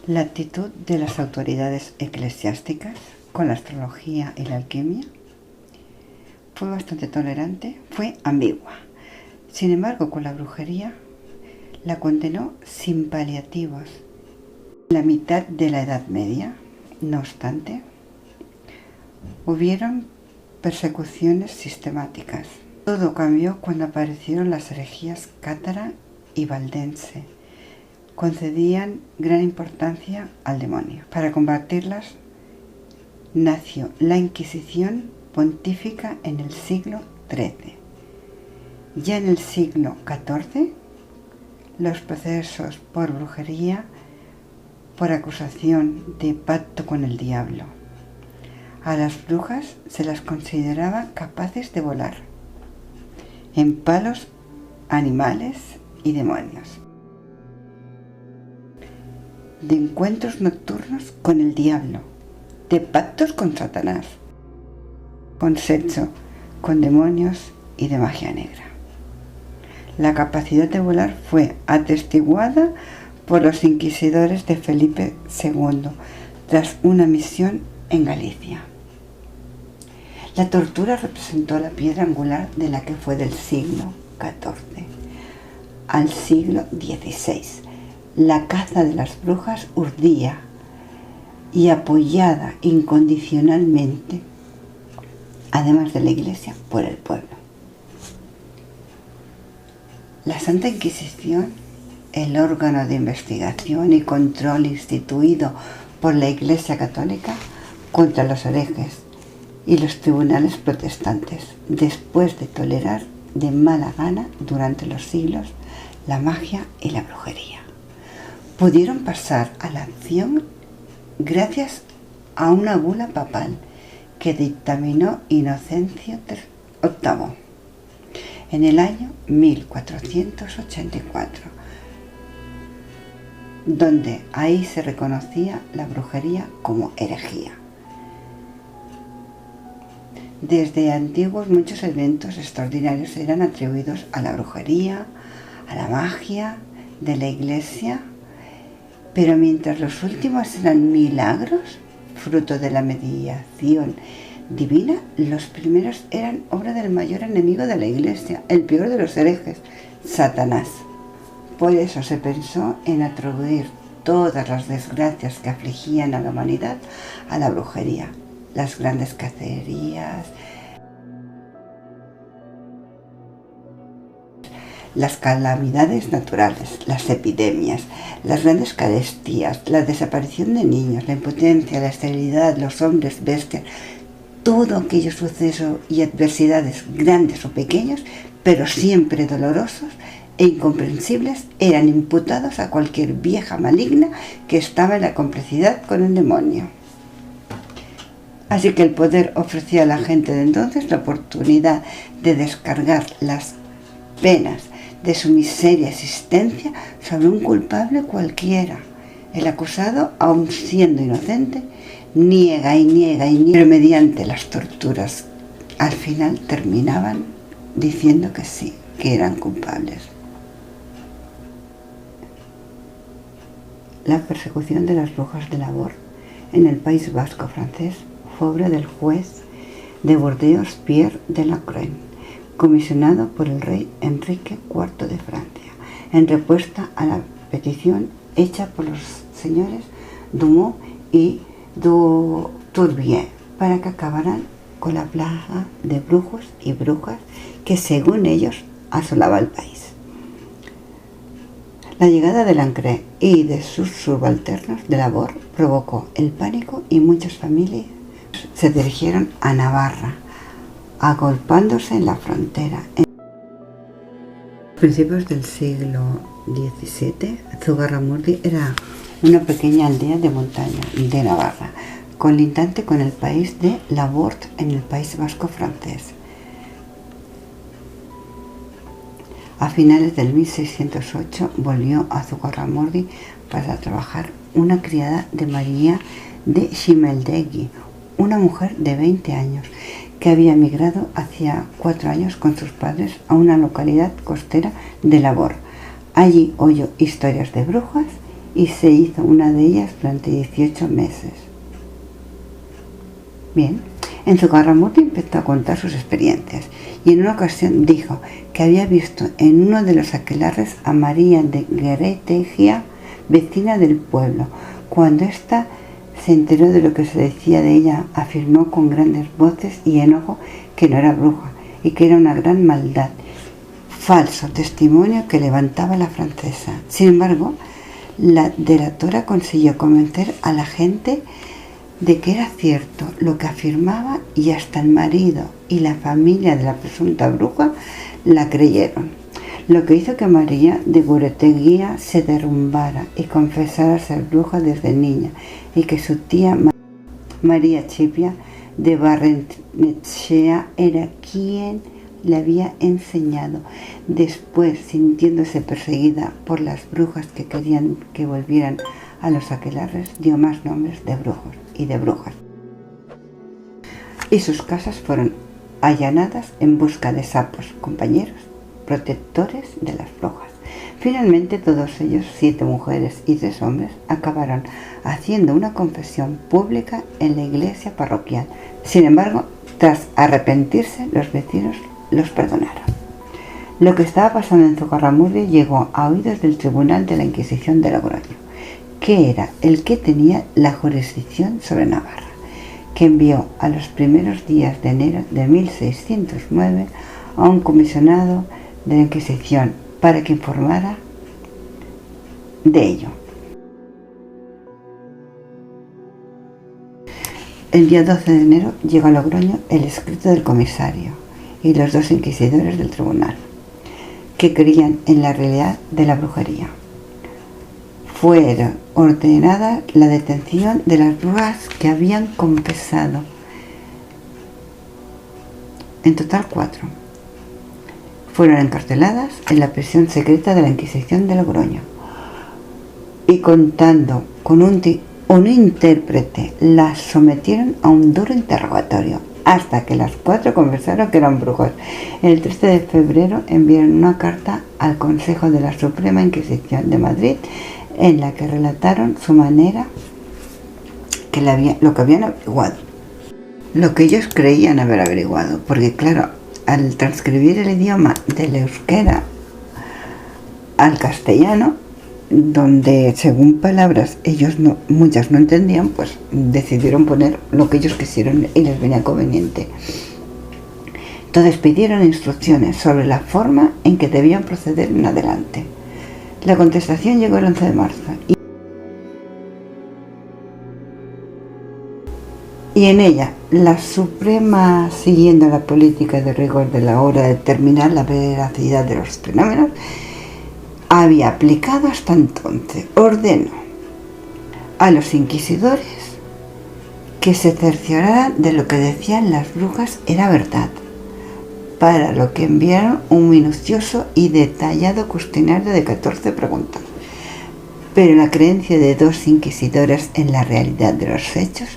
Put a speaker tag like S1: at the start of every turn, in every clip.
S1: La actitud de las autoridades eclesiásticas con la astrología y la alquimia fue bastante tolerante, fue ambigua. Sin embargo, con la brujería la condenó sin paliativos. En la mitad de la Edad Media, no obstante, hubieron persecuciones sistemáticas. Todo cambió cuando aparecieron las herejías cátara y valdense. Concedían gran importancia al demonio. Para combatirlas nació la Inquisición pontífica en el siglo XIII. Ya en el siglo XIV, los procesos por brujería, por acusación de pacto con el diablo. A las brujas se las consideraba capaces de volar en palos animales y demonios, de encuentros nocturnos con el diablo, de pactos con Satanás, con sexo, con demonios y de magia negra. La capacidad de volar fue atestiguada por los inquisidores de Felipe II tras una misión en Galicia. La tortura representó la piedra angular de la que fue del siglo XIV al siglo XVI. La caza de las brujas urdía y apoyada incondicionalmente, además de la Iglesia, por el pueblo. La Santa Inquisición, el órgano de investigación y control instituido por la Iglesia Católica contra los herejes y los tribunales protestantes, después de tolerar de mala gana durante los siglos la magia y la brujería, pudieron pasar a la acción gracias a una bula papal que dictaminó Inocencio VIII en el año 1484, donde ahí se reconocía la brujería como herejía. Desde antiguos muchos eventos extraordinarios eran atribuidos a la brujería, a la magia de la Iglesia, pero mientras los últimos eran milagros, fruto de la mediación divina, los primeros eran obra del mayor enemigo de la Iglesia, el peor de los herejes, Satanás. Por eso se pensó en atribuir todas las desgracias que afligían a la humanidad a la brujería. Las grandes cacerías, las calamidades naturales, las epidemias, las grandes carestías, la desaparición de niños, la impotencia, la esterilidad, los hombres bestias, todo aquellos sucesos y adversidades grandes o pequeños, pero siempre dolorosos e incomprensibles, eran imputados a cualquier vieja maligna que estaba en la complicidad con el demonio. Así que el poder ofrecía a la gente de entonces la oportunidad de descargar las penas de su miseria existencia sobre un culpable cualquiera. El acusado, aun siendo inocente, niega y niega y niega, pero mediante las torturas al final terminaban diciendo que sí, que eran culpables. La persecución de las brujas de labor en el País Vasco francés fue obra del juez de Burdeos Pierre de la Croix, comisionado por el rey Enrique IV de Francia, en respuesta a la petición hecha por los señores Dumont y Tourbillon para que acabaran con la plaga de brujos y brujas que, según ellos, asolaba el país. La llegada de Lancret y de sus subalternos de labor provocó el pánico y muchas familias se dirigieron a Navarra, agolpándose en la frontera. A principios del siglo XVII, Zugarramurdi era una pequeña aldea de montaña de Navarra, colindante con el país de Labort en el País Vasco francés. A finales del 1608 volvió a Zugarramurdi para trabajar una criada de María de Chimeldegui, una mujer de 20 años que había emigrado hacía 4 años con sus padres a una localidad costera de Labor. Allí oyó historias de brujas y se hizo una de ellas durante 18 meses. Bien, en Zugarramurdi empezó a contar sus experiencias y en una ocasión dijo que había visto en uno de los aquelarres a María de Gueretegia, vecina del pueblo. Cuando ésta se enteró de lo que se decía de ella, afirmó con grandes voces y enojo que no era bruja y que era una gran maldad, falso testimonio que levantaba la francesa. Sin embargo, la delatora consiguió convencer a la gente de que era cierto lo que afirmaba y hasta el marido y la familia de la presunta bruja la creyeron, lo que hizo que María de Gueretegia se derrumbara y confesara ser bruja desde niña y que su tía María Chipia de Barrenechea era quien le había enseñado. Después, sintiéndose perseguida por las brujas que querían que volvieran a los aquelarres, dio más nombres de brujos y de brujas. Y sus casas fueron allanadas en busca de sapos, compañeros, protectores de las brujas. Finalmente todos ellos, 7 mujeres y 3 hombres, acabaron haciendo una confesión pública en la iglesia parroquial. Sin embargo, tras arrepentirse, los vecinos los perdonaron. Lo que estaba pasando en Zugarramurdi llegó a oídos del Tribunal de la Inquisición de Logroño, que era el que tenía la jurisdicción sobre Navarra, que envió a los primeros días de enero de 1609 a un comisionado de la Inquisición para que informara de ello. El día 12 de enero llegó a Logroño el escrito del comisario y los 2 inquisidores del tribunal, que creían en la realidad de la brujería. Fue ordenada la detención de las brujas que habían confesado. En total 4. Fueron encarceladas en la prisión secreta de la Inquisición de Logroño y contando con un intérprete las sometieron a un duro interrogatorio hasta que las 4 confesaron que eran brujas. El 13 de febrero enviaron una carta al Consejo de la Suprema Inquisición de Madrid en la que relataron su manera, lo que habían averiguado, lo que ellos creían haber averiguado, porque claro, al transcribir el idioma del euskera al castellano, donde según palabras muchas no entendían, pues decidieron poner lo que ellos quisieron y les venía conveniente. Entonces pidieron instrucciones sobre la forma en que debían proceder en adelante. La contestación llegó el 11 de marzo y en ella la Suprema, siguiendo la política de rigor de la hora de determinar la veracidad de los fenómenos, había aplicado hasta entonces, ordenó a los inquisidores que se cercioraran de lo que decían las brujas era verdad, para lo que enviaron un minucioso y detallado cuestionario de 14 preguntas. Pero la creencia de 2 inquisidores en la realidad de los hechos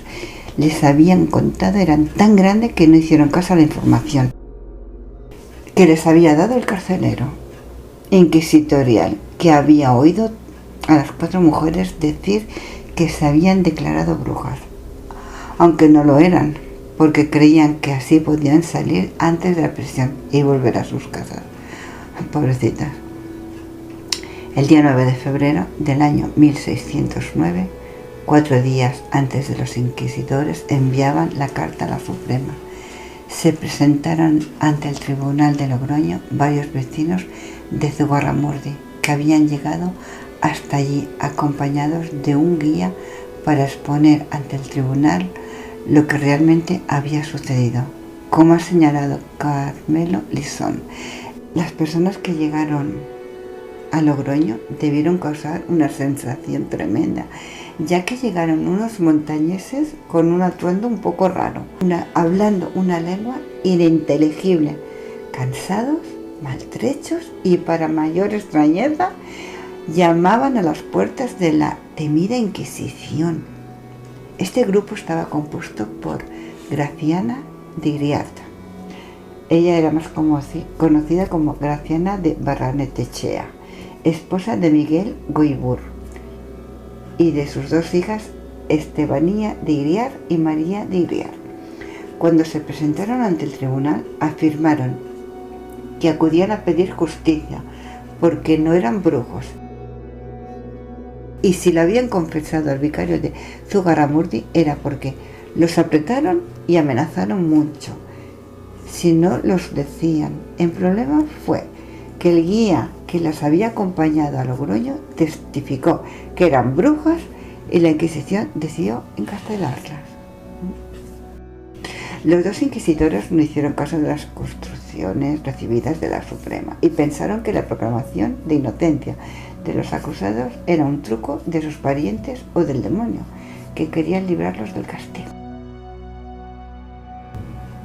S1: les habían contado eran tan grande que no hicieron caso a la información que les había dado el carcelero inquisitorial, que había oído a las 4 mujeres decir que se habían declarado brujas, aunque no lo eran, porque creían que así podían salir antes de la prisión y volver a sus casas. Pobrecitas. El día 9 de febrero del año 1609, 4 días antes de los inquisidores enviaban la carta a la Suprema, se presentaron ante el Tribunal de Logroño varios vecinos de Zugarramurdi que habían llegado hasta allí acompañados de un guía para exponer ante el tribunal lo que realmente había sucedido. Como ha señalado Carmelo Lisón, las personas que llegaron a Logroño debieron causar una sensación tremenda, ya que llegaron unos montañeses con un atuendo un poco raro, hablando una lengua ininteligible, cansados, maltrechos y, para mayor extrañeza, llamaban a las puertas de la temida Inquisición. Este grupo estaba compuesto por Graciana de Griata. Ella era más conocida como Graciana de Barrenechea, esposa de Miguel Goibur, y de sus 2 hijas, Estebanía de Iriar y María de Iriar. Cuando se presentaron ante el tribunal, afirmaron que acudían a pedir justicia porque no eran brujos, y si lo habían confesado al vicario de Zugarramurdi era porque los apretaron y amenazaron mucho si no los decían. El problema fue que el guía que las había acompañado a Logroño testificó que eran brujas y la Inquisición decidió encarcelarlas. Los 2 inquisidores no hicieron caso de las instrucciones recibidas de la Suprema y pensaron que la proclamación de inocencia de los acusados era un truco de sus parientes o del demonio, que querían librarlos del castigo.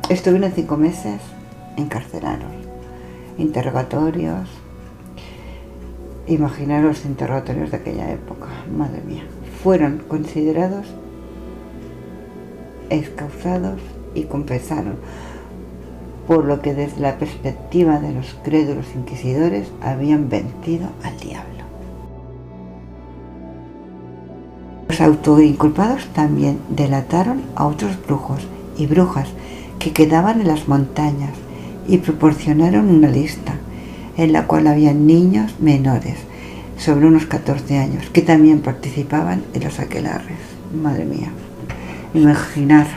S1: Estuvieron 5 meses encarcelados, interrogatorios. Imaginaros los interrogatorios de aquella época, madre mía. Fueron considerados excausados y confesaron, por lo que desde la perspectiva de los crédulos inquisidores habían vencido al diablo. Los autoinculpados también delataron a otros brujos y brujas que quedaban en las montañas y proporcionaron una lista en la cual había niños menores, sobre unos 14 años, que también participaban en los aquelarres. Madre mía, imaginar.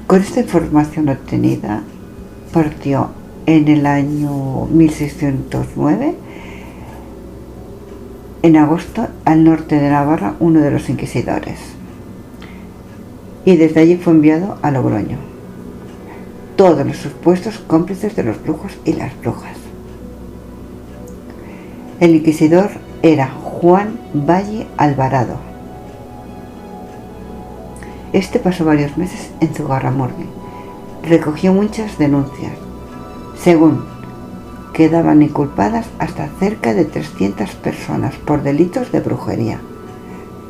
S1: Con esta información obtenida, partió en el año 1609, en agosto, al norte de Navarra, uno de los inquisidores, y desde allí fue enviado a Logroño. Todos los supuestos cómplices de los brujos y las brujas. El inquisidor era Juan Valle Alvarado. Este pasó varios meses en Zugarramurdi. Recogió muchas denuncias. Según quedaban inculpadas hasta cerca de 300 personas por delitos de brujería,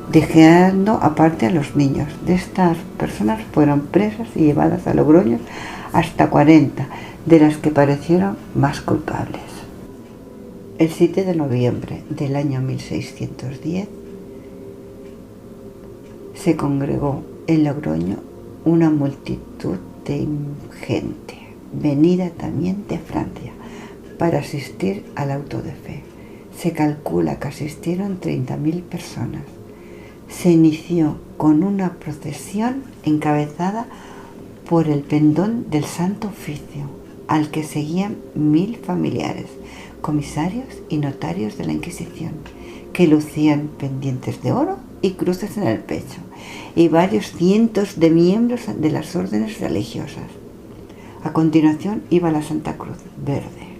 S1: dejando aparte a los niños. De estas personas fueron presas y llevadas a Logroño hasta 40, de las que parecieron más culpables. El 7 de noviembre del año 1610 se congregó en Logroño una multitud de gente, venida también de Francia, para asistir al auto de fe. Se calcula que asistieron 30.000 personas. Se inició con una procesión encabezada por el pendón del Santo Oficio, al que seguían 1.000 familiares, comisarios y notarios de la Inquisición, que lucían pendientes de oro y cruces en el pecho, y varios cientos de miembros de las órdenes religiosas. A continuación iba la Santa Cruz Verde,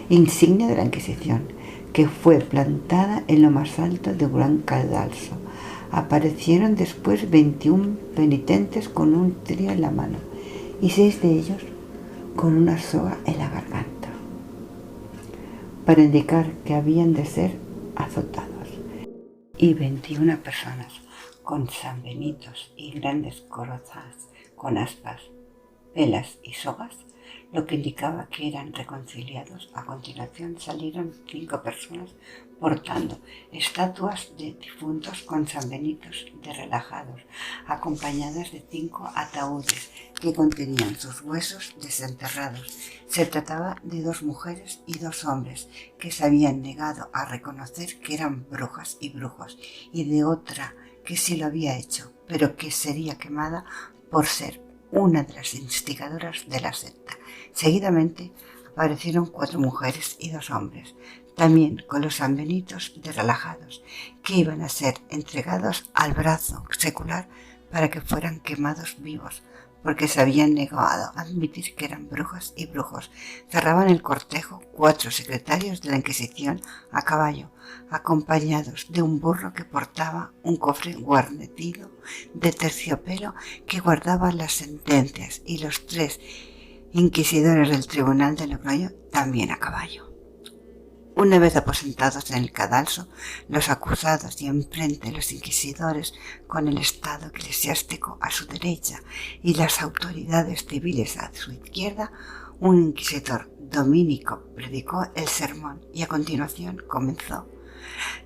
S1: insignia de la Inquisición, que fue plantada en lo más alto de un gran cadalso. Aparecieron después 21 penitentes con un trío en la mano y 6 de ellos con una soga en la garganta, para indicar que habían de ser azotados, y 21 personas con sanbenitos y grandes corozas con aspas, velas y sogas, lo que indicaba que eran reconciliados. A continuación salieron 5 personas portando estatuas de difuntos con sanbenitos de relajados, acompañadas de 5 ataúdes que contenían sus huesos desenterrados. Se trataba de 2 mujeres y 2 hombres que se habían negado a reconocer que eran brujas y brujos, y de otra que sí lo había hecho, pero que sería quemada por ser una de las instigadoras de la secta. Seguidamente aparecieron 4 mujeres y 2 hombres, también con los sanbenitos de relajados, que iban a ser entregados al brazo secular para que fueran quemados vivos, porque se habían negado a admitir que eran brujas y brujos. Cerraban el cortejo 4 secretarios de la Inquisición a caballo, acompañados de un burro que portaba un cofre guarnecido de terciopelo que guardaba las sentencias, y los 3 inquisidores del tribunal de Logroño también a caballo. Una vez aposentados en el cadalso, los acusados y enfrente los inquisidores, con el estado eclesiástico a su derecha y las autoridades civiles a su izquierda, Un inquisidor dominico predicó el sermón y a continuación comenzó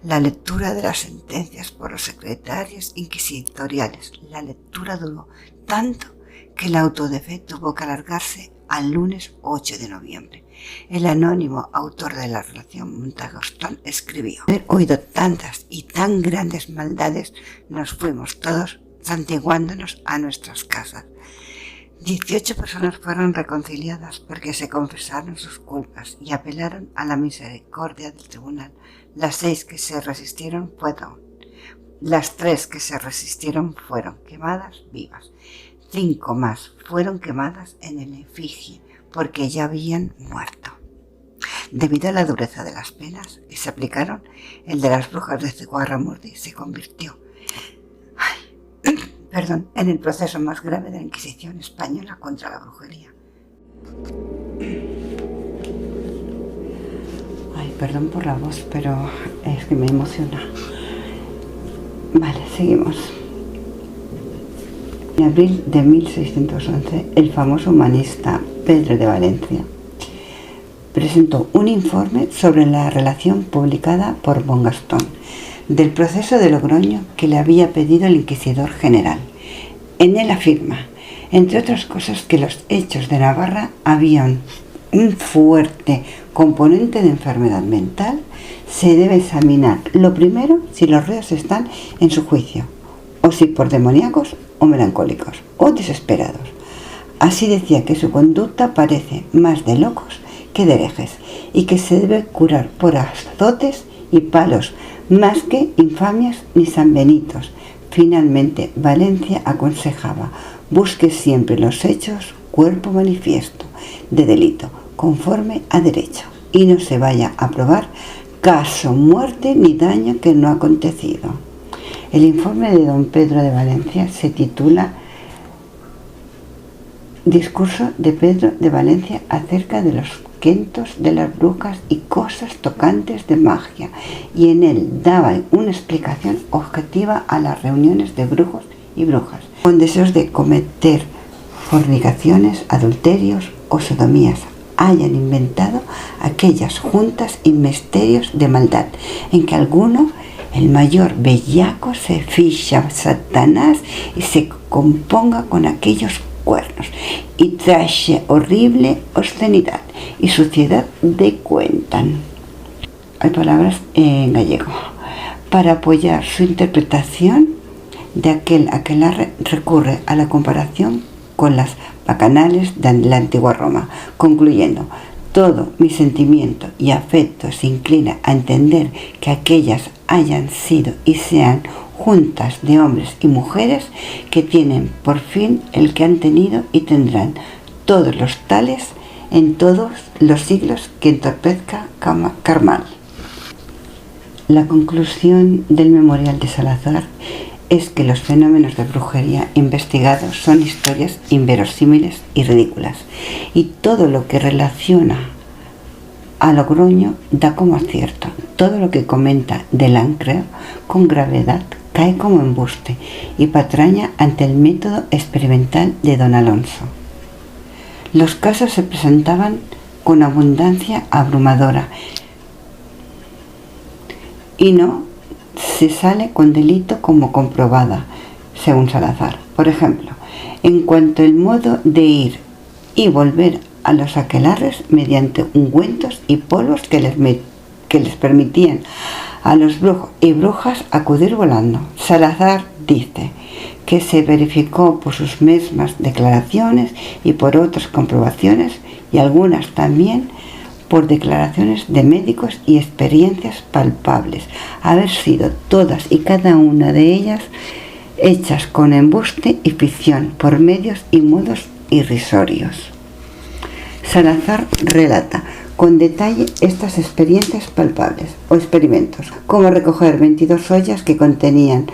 S1: la lectura de las sentencias por los secretarios inquisitoriales. La lectura duró tanto que el auto de fe tuvo que alargarse al lunes 8 de noviembre. El anónimo autor de la relación Montagostón escribió: haber oído tantas y tan grandes maldades, nos fuimos todos santiguándonos a nuestras casas. 18 personas fueron reconciliadas porque se confesaron sus culpas y apelaron a la misericordia del tribunal. Las 6 que se resistieron las 3 que se resistieron fueron quemadas vivas. 5 más fueron quemadas en el efigie porque ya habían muerto. Debido a la dureza de las penas que se aplicaron, el de las brujas de Zugarramurdi se convirtió en el proceso más grave de la Inquisición española contra la brujería. Perdón por la voz, pero es que me emociona. Vale, seguimos. En abril de 1611, el famoso humanista Pedro de Valencia presentó un informe sobre la relación publicada por Bongastón del proceso de Logroño que le había pedido el inquisidor general. En él afirma, entre otras cosas, que los hechos de Navarra habían un fuerte componente de enfermedad mental. Se debe examinar lo primero si los reos están en su juicio, o si por demoníacos o melancólicos o desesperados. Así decía que su conducta parece más de locos que de herejes y que se debe curar por azotes y palos más que infamias ni sanbenitos. Finalmente, Valencia aconsejaba: busque siempre los hechos cuerpo manifiesto de delito conforme a derecho y no se vaya a probar caso, muerte ni daño que no ha acontecido. El informe de don Pedro de Valencia se titula Discurso de Pedro de Valencia acerca de los cuentos de las brujas y cosas tocantes de magia, y en él daba una explicación objetiva a las reuniones de brujos y brujas con deseos de cometer fornicaciones, adulterios o sodomías. Hayan inventado aquellas juntas y misterios de maldad en que alguno, el mayor bellaco, se ficha a Satanás y se componga con aquellos cuernos y traje horrible obscenidad y suciedad de cuentan. Hay palabras en gallego. Para apoyar su interpretación de aquel aquelarre recurre a la comparación con las bacanales de la antigua Roma, concluyendo: todo mi sentimiento y afecto se inclina a entender que aquellas hayan sido y sean juntas de hombres y mujeres que tienen por fin el que han tenido y tendrán todos los tales en todos los siglos que entorpezca Carmal. La conclusión del memorial de Salazar es que los fenómenos de brujería investigados son historias inverosímiles y ridículas, y todo lo que relaciona a Logroño da como acierto. Todo lo que comenta de Lancreo con gravedad cae como embuste y patraña ante el método experimental de don Alonso. Los casos se presentaban con abundancia abrumadora y no se sale con delito como comprobada, según Salazar. Por ejemplo, en cuanto al modo de ir y volver a los aquelarres mediante ungüentos y polvos que les permitían a los brujos y brujas acudir volando. Salazar dice que se verificó por sus mismas declaraciones y por otras comprobaciones, y algunas también por declaraciones de médicos y experiencias palpables, haber sido todas y cada una de ellas hechas con embuste y ficción por medios y modos irrisorios. Salazar relata con detalle estas experiencias palpables o experimentos, como recoger 22 ollas que contenían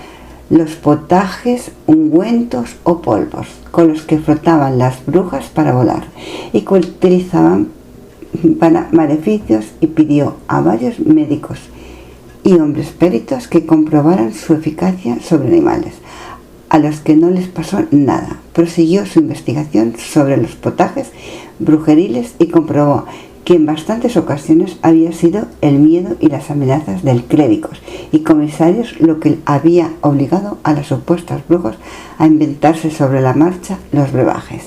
S1: los potajes, ungüentos o polvos con los que frotaban las brujas para volar y que utilizaban para maleficios, y pidió a varios médicos y hombres peritos que comprobaran su eficacia sobre animales. a los que no les pasó nada. Prosiguió su investigación sobre los potajes brujeriles y comprobó que en bastantes ocasiones había sido el miedo y las amenazas de clérigos y comisarios lo que había obligado a los supuestos brujos a inventarse sobre la marcha los brebajes.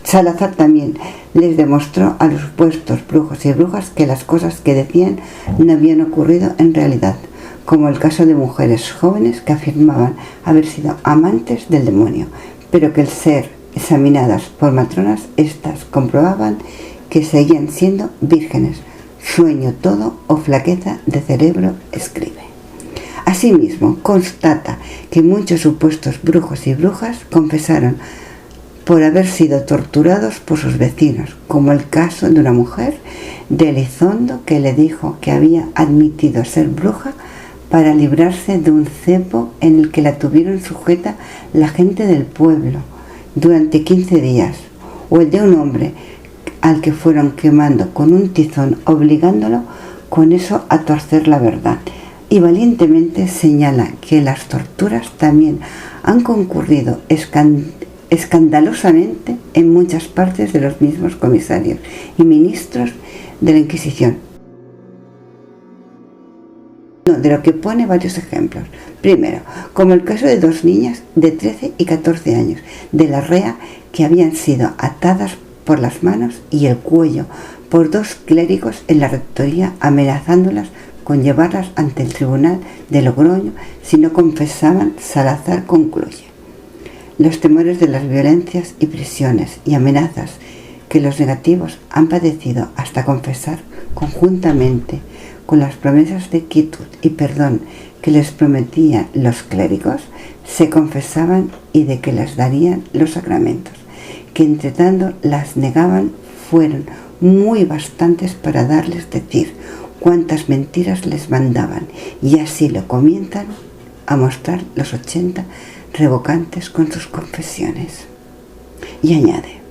S1: Salazar también les demostró a los supuestos brujos y brujas que las cosas que decían no habían ocurrido en realidad, como el caso de mujeres jóvenes que afirmaban haber sido amantes del demonio, pero que al ser examinadas por matronas, éstas comprobaban que seguían siendo vírgenes, sueño todo o flaqueza de cerebro, escribe. Asimismo, constata que muchos supuestos brujos y brujas confesaron por haber sido torturados por sus vecinos, como el caso de una mujer de Elizondo que le dijo que había admitido ser bruja para librarse de un cepo en el que la tuvieron sujeta la gente del pueblo durante 15 días, o el de un hombre al que fueron quemando con un tizón, obligándolo con eso a torcer la verdad. Y valientemente señala que las torturas también han concurrido escandalosamente en muchas partes de los mismos comisarios y ministros de la Inquisición. De lo que pone varios ejemplos. Primero, como el caso de dos niñas de 13 y 14 años de la Rea que habían sido atadas por las manos y el cuello por dos clérigos en la rectoría, amenazándolas con llevarlas ante el tribunal de Logroño si no confesaban. Salazar concluye: los temores de las violencias y prisiones y amenazas que los negativos han padecido hasta confesar conjuntamente con las promesas de quietud y perdón que les prometían los clérigos, se confesaban y de que les darían los sacramentos, que entre tanto las negaban, fueron muy bastantes para darles decir cuántas mentiras les mandaban, y así lo comienzan a mostrar los 80 revocantes con sus confesiones. Y añade: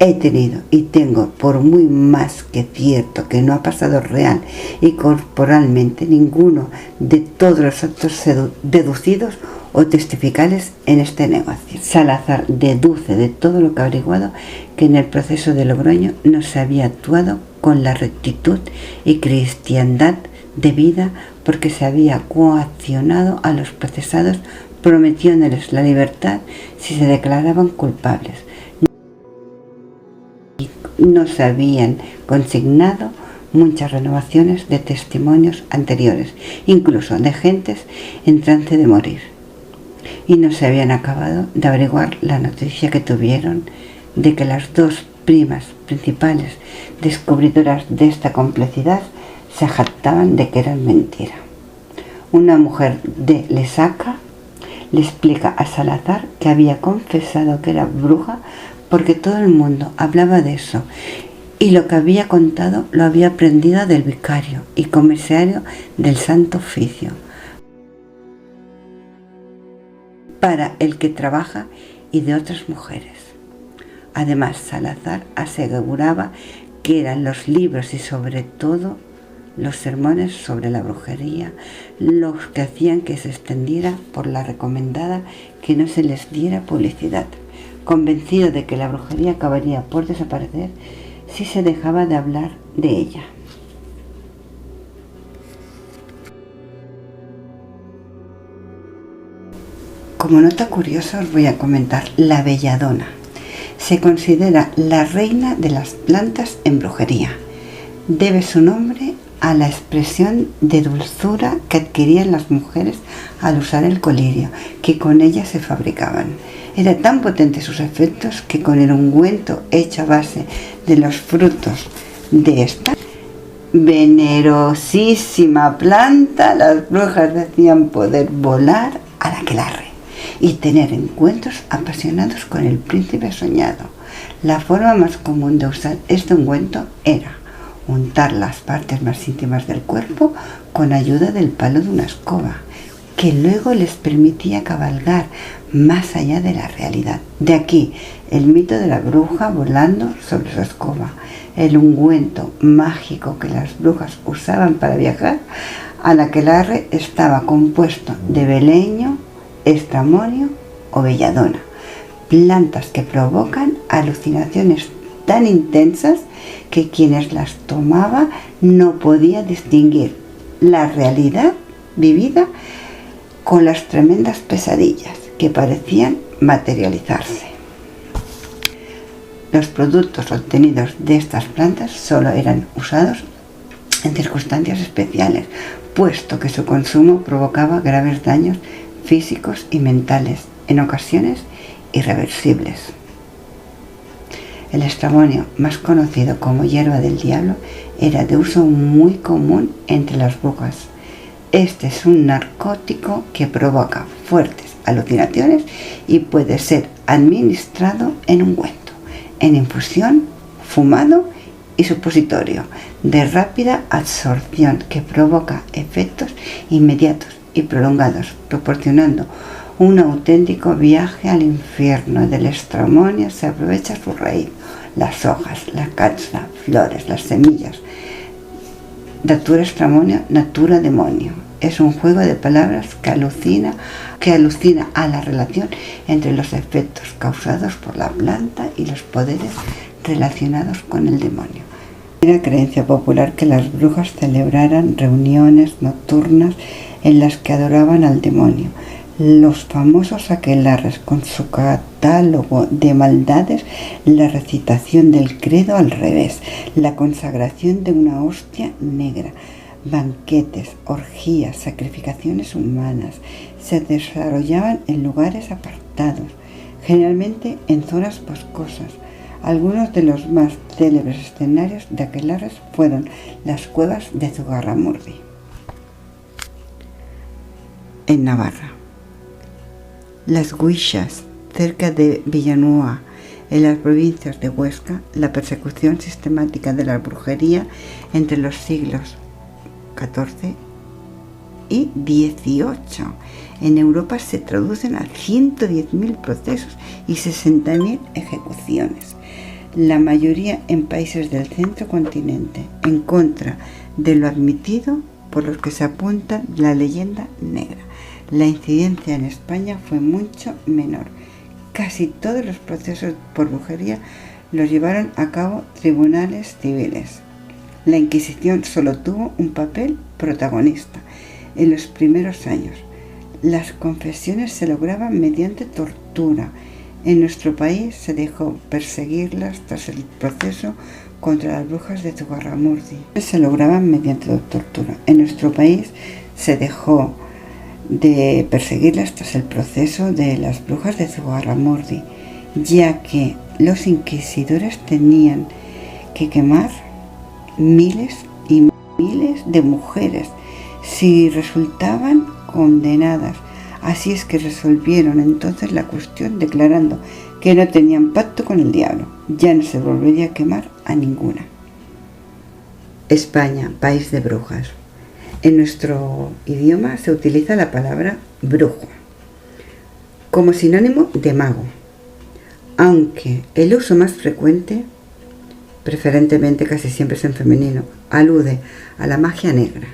S1: he tenido y tengo por muy más que cierto que no ha pasado real y corporalmente ninguno de todos los actos deducidos o testificales en este negocio. Salazar deduce de todo lo que ha averiguado que en el proceso de Logroño no se había actuado con la rectitud y cristiandad debida, porque se había coaccionado a los procesados prometiéndoles la libertad si se declaraban culpables. No se habían consignado muchas renovaciones de testimonios anteriores, incluso de gentes en trance de morir, y no se habían acabado de averiguar la noticia que tuvieron de que las dos primas principales descubridoras de esta complicidad se jactaban de que eran mentira. Una mujer de Lesaca le explica a Salazar que había confesado que era bruja porque todo el mundo hablaba de eso, y lo que había contado lo había aprendido del vicario y comisario del Santo Oficio, para el que trabaja, y de otras mujeres. Además, Salazar aseguraba que eran los libros y sobre todo los sermones sobre la brujería los que hacían que se extendiera por la recomendada que no se les diera publicidad, convencido de que la brujería acabaría por desaparecer si se dejaba de hablar de ella. Como nota curiosa os voy a comentar la belladona. Se considera la reina de las plantas en brujería. Debe su nombre a la expresión de dulzura que adquirían las mujeres al usar el colirio, que con ella se fabricaban. Era tan potente sus efectos que con el ungüento hecho a base de los frutos de esta venerosísima planta, las brujas decían poder volar al aquelarre y tener encuentros apasionados con el príncipe soñado. La forma más común de usar este ungüento era untar las partes más íntimas del cuerpo con ayuda del palo de una escoba, que luego les permitía cabalgar más allá de la realidad. De aquí el mito de la bruja volando sobre su escoba, el ungüento mágico que las brujas usaban para viajar al aquelarre estaba compuesto de beleño, estramonio o belladona, plantas que provocan alucinaciones tan intensas que quienes las tomaban no podían distinguir la realidad vivida con las tremendas pesadillas que parecían materializarse. Los productos obtenidos de estas plantas solo eran usados en circunstancias especiales, puesto que su consumo provocaba graves daños físicos y mentales, en ocasiones irreversibles. El estramonio, más conocido como hierba del diablo, era de uso muy común entre las brujas. Este es un narcótico que provoca fuertes alucinaciones y puede ser administrado en ungüento, en infusión, fumado y supositorio, de rápida absorción que provoca efectos inmediatos y prolongados, proporcionando un auténtico viaje al infierno. Del estramonio se aprovecha su raíz, las hojas, la cápsula, flores, las semillas. Natura estramonio, natura demonio. Es un juego de palabras que alucina a la relación entre los efectos causados por la planta y los poderes relacionados con el demonio. Era creencia popular que las brujas celebraran reuniones nocturnas en las que adoraban al demonio. Los famosos aquelarres, con su catálogo de maldades, la recitación del credo al revés, la consagración de una hostia negra, banquetes, orgías, sacrificaciones humanas, se desarrollaban en lugares apartados, generalmente en zonas boscosas. Algunos de los más célebres escenarios de aquelarres fueron las cuevas de Zugarramurdi, en Navarra, las Guixas, cerca de Villanueva, en las provincias de Huesca, la persecución sistemática de la brujería entre los siglos XIV y XVIII. En Europa se traducen a 110.000 procesos y 60.000 ejecuciones, la mayoría en países del centro continente, en contra de lo admitido por los que se apunta la leyenda negra. La incidencia en España fue mucho menor. Casi todos los procesos por brujería los llevaron a cabo tribunales civiles. La Inquisición solo tuvo un papel protagonista en los primeros años. Las confesiones se lograban mediante tortura. En nuestro país se dejó perseguirlas tras el proceso contra las brujas de Zugarramurdi. Se lograban mediante tortura. En nuestro país se dejó de perseguirlas tras el proceso de las brujas de Zugarramurdi, ya que los inquisidores tenían que quemar miles y miles de mujeres si resultaban condenadas. Así es que resolvieron entonces la cuestión declarando que no tenían pacto con el diablo. Ya no se volvería a quemar a ninguna. España, país de brujas. En nuestro idioma se utiliza la palabra brujo como sinónimo de mago, aunque el uso más frecuente, preferentemente casi siempre es en femenino, alude a la magia negra.